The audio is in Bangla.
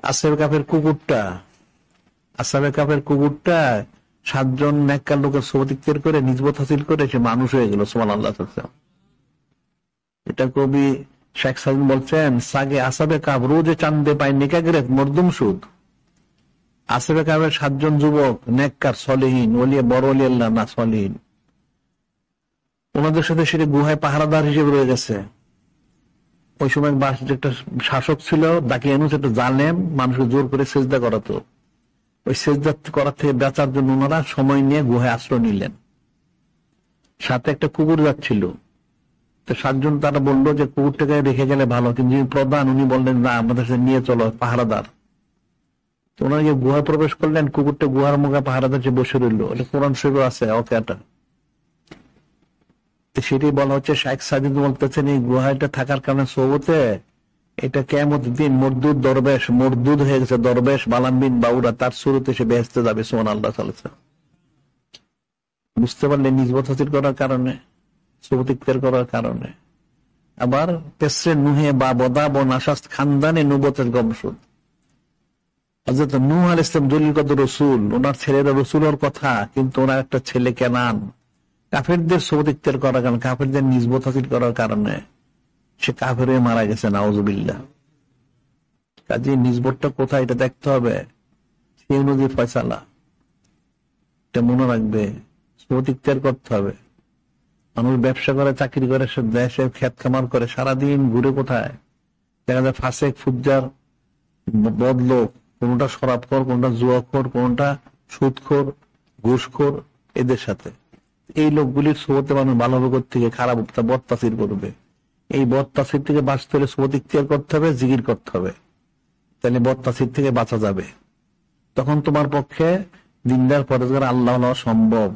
আসহাবে কাফের কুকুরটা, আসহাবে কাফের কুকুরটা 7 জন নেককার লোকের সবতিক্তের করে নিজবত হাসিল করে সে মানুষ হয়ে গেল। সুবহানাল্লাহ। এটা কবি শেখ সাদিন বলছেন, সাগে আসহাবে কাফ রোজে চান্দে পায় নিকাগরে মরদুম সুদ। আসহাবে কাফের 7 জন যুবক নেককার সলিহীন, ওলিয়া বড় ওলি আল্লাহ না সলিহীন, ওনাদের সাথে সেটা গুহায় পাহারাদার হিসেবে রয়ে গেছে। ওই সময় একটা শাসক ছিল দাকিয়ানুস, একটা জালেম, মানুষকে জোর করে সেজদা করাতো। ওই সেজদা করার থেকে বাঁচার জন্য ওনারা সময় নিয়ে গুহায় আশ্রয় নিলেন। সাথে একটা কুকুর যাচ্ছিল, তো 7 জন তারা বললো যে কুকুরটাকে রেখে গেলে ভালো, কিন্তু যিনি প্রধান উনি বললেন না, আমাদের সাথে নিয়ে চলো, পাহারাদার। তো ওনারা গিয়ে গুহায় প্রবেশ করলেন, কুকুরটা গুহার মুখে পাহারাদার যে বসে রইলো। এটা কোরআন শরীফে আছে, অকেটা। সেটাই বলা হচ্ছে, শেখ সাদিদ বলতেছেন এই গুহাটা থাকার কারণে সোহবতে এটা কিয়ামত দিন মরদুদ দরবেশ, মরদুদ হয়ে গেছে দরবেশ বালাম বিন বাউরা, তার শুরুতে সে বেহেশতে যাবে। সুবহানাল্লাহ। বুঝতে পারলে নিজবত হাসিল করার কারণে, সুবতিক্তের করার কারণে। আবার পেসরে নুহে বা বদা ব নাশাস্ত খানদানে নুবতের গমসুদ। হযরত নূহ আলাইহিস সালাম দলিল কত রসুল, ওনার ছেলেরা রসুলের কথা, কিন্তু ওনার একটা ছেলে কেনান কাফেরদের সবতিক্তের করার কারণে, কাফেরদের নিজবত হাসিল করার কারণে সে কাফের হয়ে মারা গেছে। নাউজুবিল্লাহ। কাজে নিজবতটা কোথায় এটা দেখতে হবে, সেই অনুযায়ী ফয়সালা। এটা মনে রাখবে, সবতিক্তের করতে হবে। মানুষ ব্যবসা করে, চাকরি করে, দেশে খেত খামার করে, সারাদিন ঘুরে কোথায় দেখা যায় ফাসেক ফুজ্জার বদলোক, কোনটা শরাবখোর, কোনটা জুয়াখোর, কোনটা সুদখোর, ঘুষখোর, এদের সাথে। এই লোকগুলির সোহতে মানুষ ভালোভাবে করতে গিয়ে খারাপ বদতাসির করবে। এই বদতাসির থেকে বাঁচতে হলে সোহত ইখতিয়ার করতে হবে, জিকির করতে হবে, তাহলে বদতাসির থেকে বাঁচা যাবে। তখন তোমার পক্ষে দিনদার পরেজগার আল্লাহ সম্ভব।